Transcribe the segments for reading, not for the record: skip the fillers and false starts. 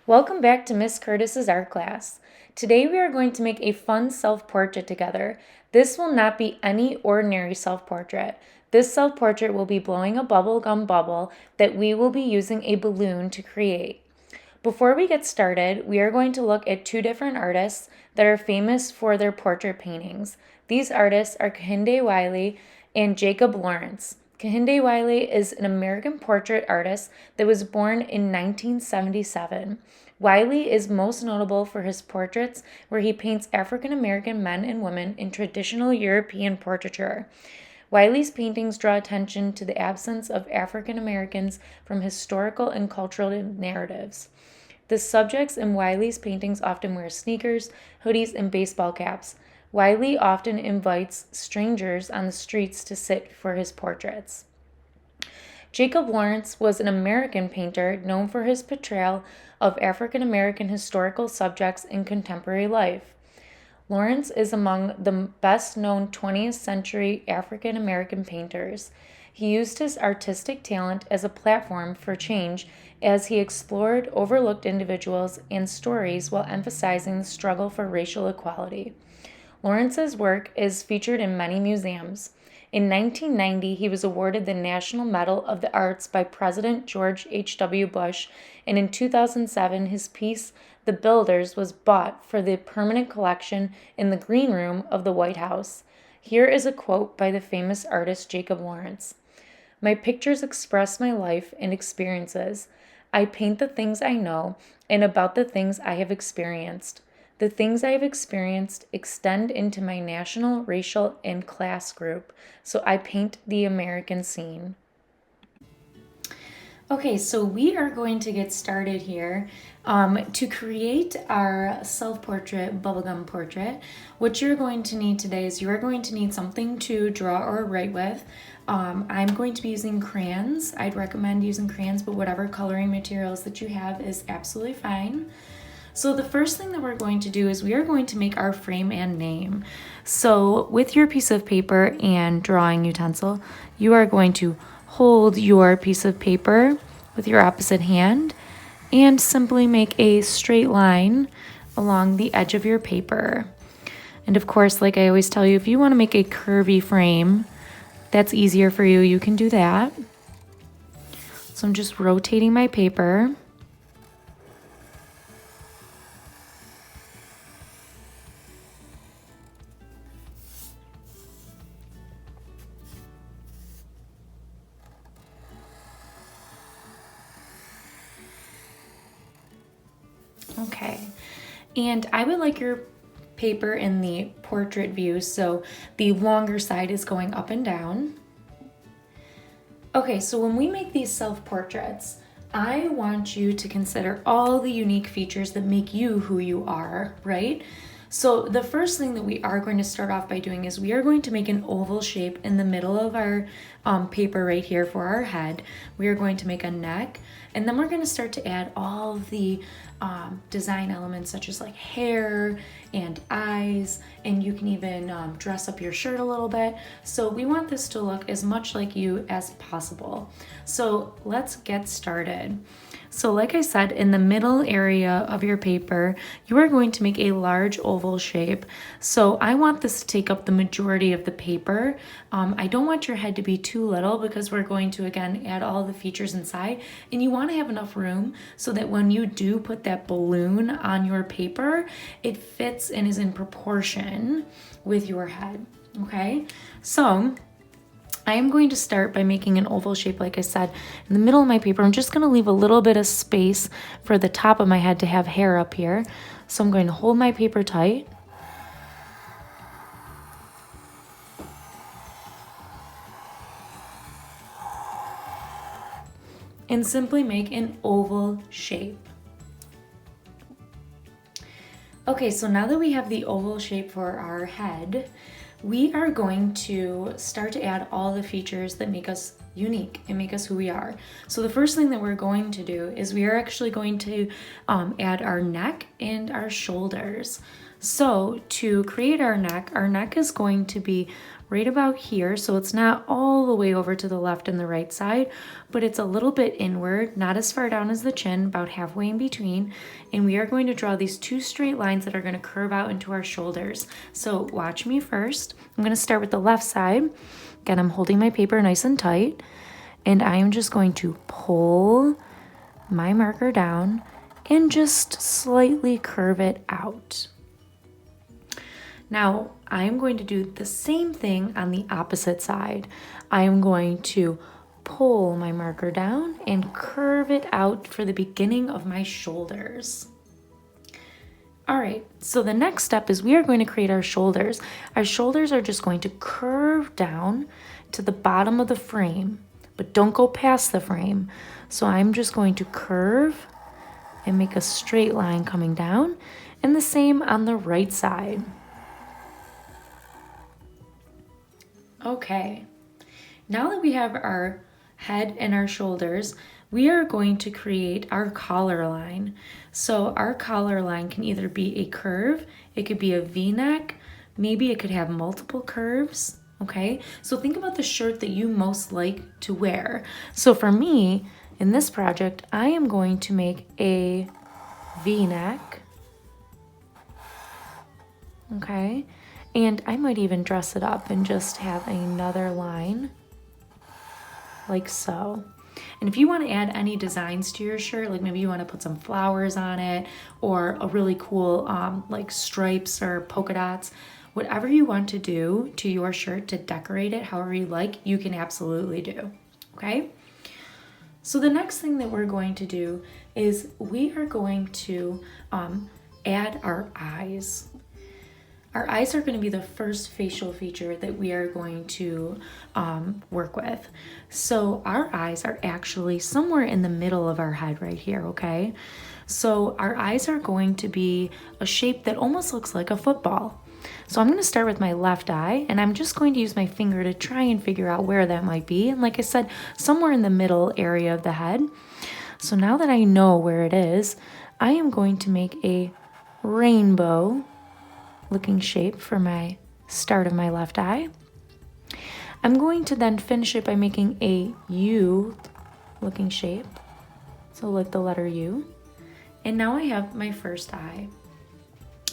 Welcome back to Miss Curtis's art class. Today we are going to make a fun self-portrait together. This will not be any ordinary self-portrait. This self-portrait will be blowing a bubblegum bubble that we will be using a balloon to create. Before we get started, we are going to look at two different artists that are famous for their portrait paintings. These artists are Kehinde Wiley and Jacob Lawrence. Kehinde Wiley is an American portrait artist that was born in 1977. Wiley is most notable for his portraits where he paints African American men and women in traditional European portraiture. Wiley's paintings draw attention to the absence of African Americans from historical and cultural narratives. The subjects in Wiley's paintings often wear sneakers, hoodies, and baseball caps. Wiley often invites strangers on the streets to sit for his portraits. Jacob Lawrence was an American painter known for his portrayal of African American historical subjects in contemporary life. Lawrence is among the best-known 20th century African American painters. He used his artistic talent as a platform for change as he explored overlooked individuals and stories while emphasizing the struggle for racial equality. Lawrence's work is featured in many museums. In 1990, he was awarded the National Medal of the Arts by President George H.W. Bush, and in 2007, his piece, The Builders, was bought for the permanent collection in the Green Room of the White House. Here is a quote by the famous artist Jacob Lawrence. "My pictures express my life and experiences. I paint the things I know and about the things I have experienced. The things I have experienced extend into my national, racial, and class group, so I paint the American scene." Okay, so we are going to get started here. To create our self-portrait, bubblegum portrait, what you're going to need today is you are going to need something to draw or write with. I'm going to be using crayons. I'd recommend using crayons, but whatever coloring materials that you have is absolutely fine. So the first thing that we're going to do is we are going to make our frame and name. So with your piece of paper and drawing utensil, you are going to hold your piece of paper with your opposite hand and simply make a straight line along the edge of your paper. And of course, like I always tell you, if you want to make a curvy frame, that's easier for you, you can do that. So I'm just rotating my paper. Okay, and I would like your paper in the portrait view, so the longer side is going up and down. Okay, so when we make these self-portraits, I want you to consider all the unique features that make you who you are, right? So the first thing that we are going to start off by doing is we are going to make an oval shape in the middle of our paper right here for our head. We are going to make a neck, and then we're going to start to add all of the design elements such as like hair and eyes, and you can even dress up your shirt a little bit. So we want this to look as much like you as possible. So let's get started. So like I said, in the middle area of your paper, you are going to make a large oval shape. So I want this to take up the majority of the paper. I don't want your head to be too little because we're going to, again, add all the features inside. And you want to have enough room so that when you do put that balloon on your paper, it fits and is in proportion with your head, okay? So I am going to start by making an oval shape, like I said, in the middle of my paper. I'm just going to leave a little bit of space for the top of my head to have hair up here. So I'm going to hold my paper tight. And simply make an oval shape. Okay, so now that we have the oval shape for our head, we are going to start to add all the features that make us unique and make us who we are. So the first thing that we're going to do is we are actually going to add our neck and our shoulders. So to create our neck is going to be right about here. So it's not all the way over to the left and the right side, but it's a little bit inward, not as far down as the chin, about halfway in between. And we are going to draw these 2 straight lines that are going to curve out into our shoulders. So watch me first. I'm going to start with the left side. Again, I'm holding my paper nice and tight, and I am just going to pull my marker down and just slightly curve it out. Now, I'm going to do the same thing on the opposite side. I am going to pull my marker down and curve it out for the beginning of my shoulders. All right, so the next step is we are going to create our shoulders. Our shoulders are just going to curve down to the bottom of the frame, but don't go past the frame. So I'm just going to curve and make a straight line coming down, and the same on the right side. Okay, now that we have our head and our shoulders, we are going to create our collar line. So our collar line can either be a curve, it could be a V-neck, maybe it could have multiple curves, okay? So think about the shirt that you most like to wear. So for me, in this project, I am going to make a V-neck, okay? And I might even dress it up and just have another line like so. And if you want to add any designs to your shirt, like maybe you want to put some flowers on it or a really cool like stripes or polka dots, whatever you want to do to your shirt to decorate it however you like, you can absolutely do, okay? So the next thing that we're going to do is we are going to add our eyes. Our eyes are going to be the first facial feature that we are going to work with. So our eyes are actually somewhere in the middle of our head right here, okay? So our eyes are going to be a shape that almost looks like a football. So I'm going to start with my left eye, and I'm just going to use my finger to try and figure out where that might be. And like I said, somewhere in the middle area of the head. So now that I know where it is, I am going to make a rainbow looking shape for my start of my left eye. I'm going to then finish it by making a U looking shape, so like the letter U. And now I have my first eye.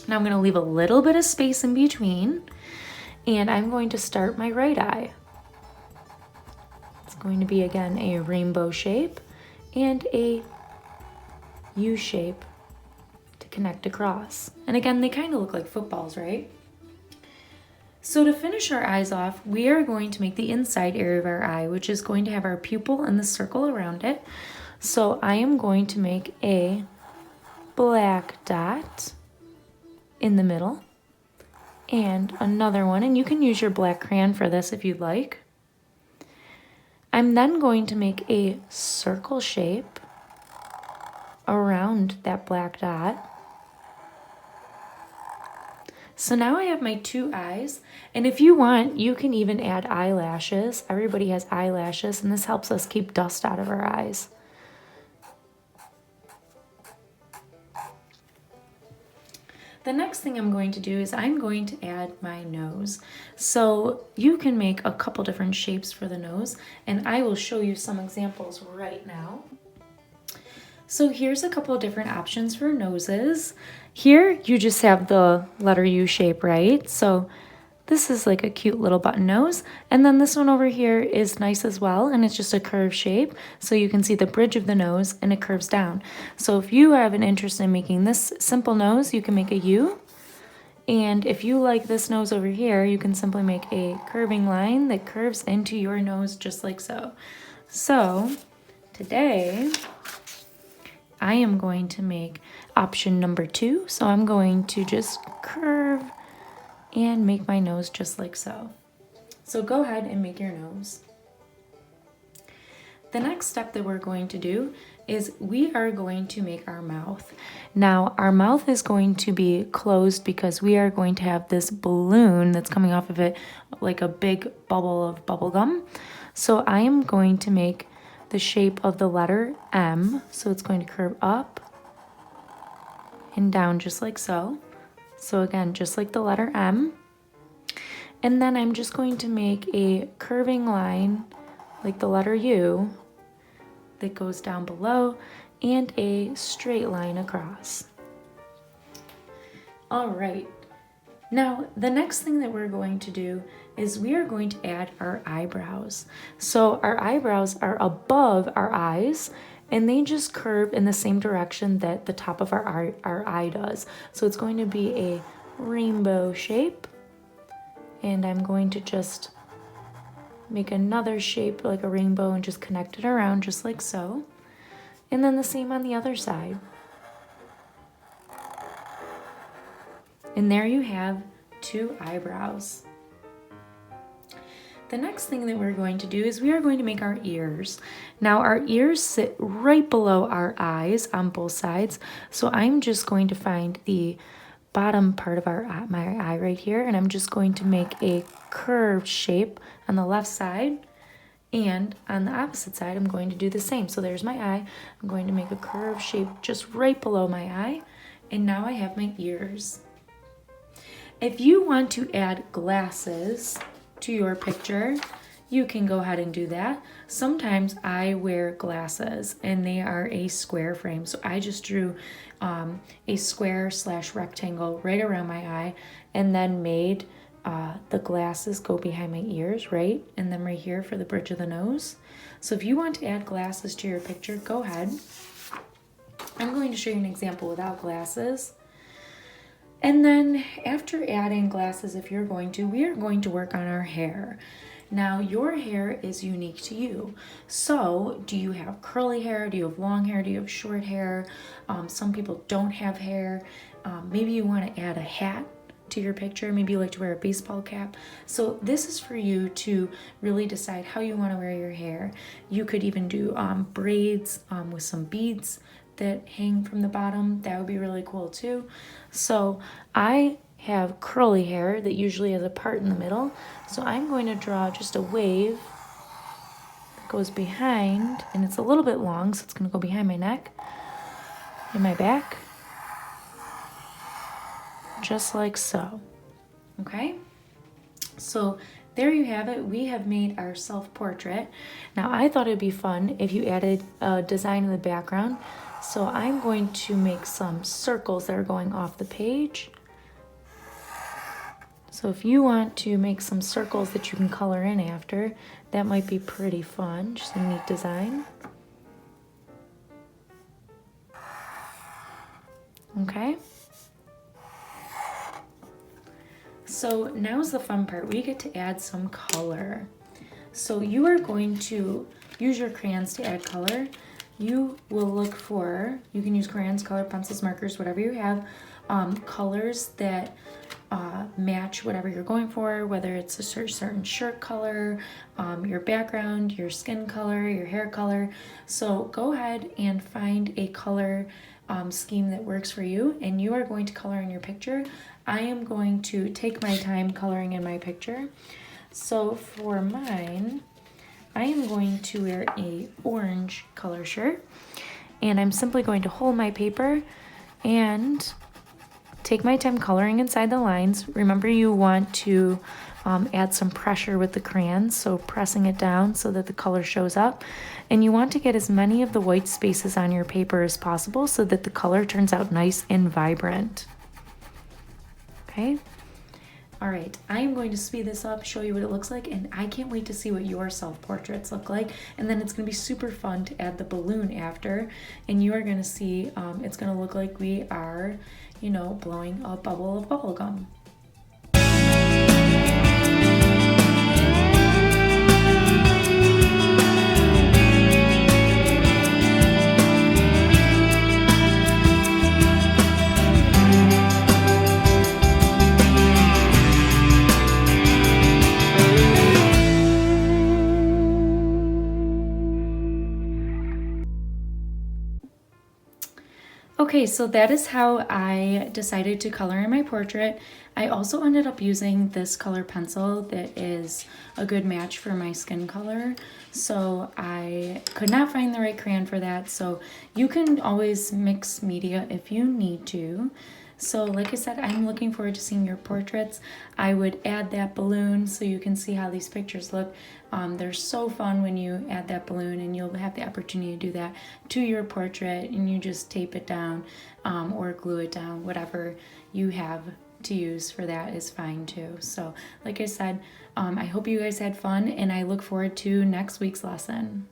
Now I'm going to leave a little bit of space in between, and I'm going to start my right eye. It's going to be again a rainbow shape and a U shape to connect across. And again, they kind of look like footballs, right? So to finish our eyes off, we are going to make the inside area of our eye, which is going to have our pupil and the circle around it. So I am going to make a black dot in the middle and another one, and you can use your black crayon for this if you'd like. I'm then going to make a circle shape around that black dot. So now I have my 2 eyes, and if you want, you can even add eyelashes. Everybody has eyelashes, and this helps us keep dust out of our eyes. The next thing I'm going to do is I'm going to add my nose. So you can make a couple different shapes for the nose, and I will show you some examples right now. So here's a couple of different options for noses. Here you just have the letter U shape, right? So this is like a cute little button nose. And then this one over here is nice as well, and it's just a curved shape. So you can see the bridge of the nose and it curves down. So if you have an interest in making this simple nose, you can make a U. And if you like this nose over here, you can simply make a curving line that curves into your nose just like so. So today I am going to make option number 2. So I'm going to just curve and make my nose just like so. So go ahead and make your nose. The next step that we're going to do is we are going to make our mouth. Now our mouth is going to be closed because we are going to have this balloon that's coming off of it like a big bubble of bubble gum. So I am going to make the shape of the letter M. So it's going to curve up and down just like so. So again, just like the letter M. And then I'm just going to make a curving line, like the letter U, that goes down below, and a straight line across. All right. Now, the next thing that we're going to do is we are going to add our eyebrows. So our eyebrows are above our eyes, and they just curve in the same direction that the top of our eye does. So it's going to be a rainbow shape, and I'm going to just make another shape like a rainbow and just connect it around just like so. And then the same on the other side. And there you have 2 eyebrows. The next thing that we're going to do is we are going to make our ears. Now our ears sit right below our eyes on both sides. So I'm just going to find the bottom part of my eye right here, and I'm just going to make a curved shape on the left side, and on the opposite side I'm going to do the same. So there's my eye. I'm going to make a curved shape just right below my eye, and now I have my ears. If you want to add glasses to your picture, you can go ahead and do that. Sometimes I wear glasses and they are a square frame. So I just drew a square / rectangle right around my eye, and then made the glasses go behind my ears, right? And then right here for the bridge of the nose. So if you want to add glasses to your picture, go ahead. I'm going to show you an example without glasses. And then after adding glasses, if you're going to, we are going to work on our hair. Now your hair is unique to you. So do you have curly hair? Do you have long hair? Do you have short hair? Some people don't have hair. Maybe you want to add a hat to your picture. Maybe you like to wear a baseball cap. So this is for you to really decide how you want to wear your hair. You could even do braids with some beads that hang from the bottom. That would be really cool too. So I have curly hair that usually has a part in the middle. So I'm going to draw just a wave that goes behind, and it's a little bit long, so it's going to go behind my neck and my back, just like so. Okay? So there you have it. We have made our self-portrait. Now I thought it'd be fun if you added a design in the background. So I'm going to make some circles that are going off the page. So if you want to make some circles that you can color in after, that might be pretty fun. Just a neat design. Okay. So now's the fun part. We get to add some color. So you are going to use your crayons to add color. You will look for, you can use crayons, color pencils, markers, whatever you have, colors that match whatever you're going for, whether it's a certain shirt color, your background, your skin color, your hair color. So go ahead and find a color scheme that works for you, and you are going to color in your picture. I am going to take my time coloring in my picture. So for mine, I am going to wear a orange color shirt, and I'm simply going to hold my paper and take my time coloring inside the lines. Remember, you want to add some pressure with the crayons, so pressing it down so that the color shows up. And you want to get as many of the white spaces on your paper as possible so that the color turns out nice and vibrant. Okay? All right, I am going to speed this up, show you what it looks like, and I can't wait to see what your self-portraits look like. And then it's going to be super fun to add the balloon after, and you are going to see it's going to look like we are, you know, blowing a bubble of bubble gum. Okay, so that is how I decided to color in my portrait. I also ended up using this color pencil that is a good match for my skin color. So I could not find the right crayon for that. So you can always mix media if you need to. So like I said, I'm looking forward to seeing your portraits. I would add that balloon so you can see how these pictures look. They're so fun when you add that balloon, and you'll have the opportunity to do that to your portrait, and you just tape it down or glue it down. Whatever you have to use for that is fine too. So like I said, I hope you guys had fun, and I look forward to next week's lesson.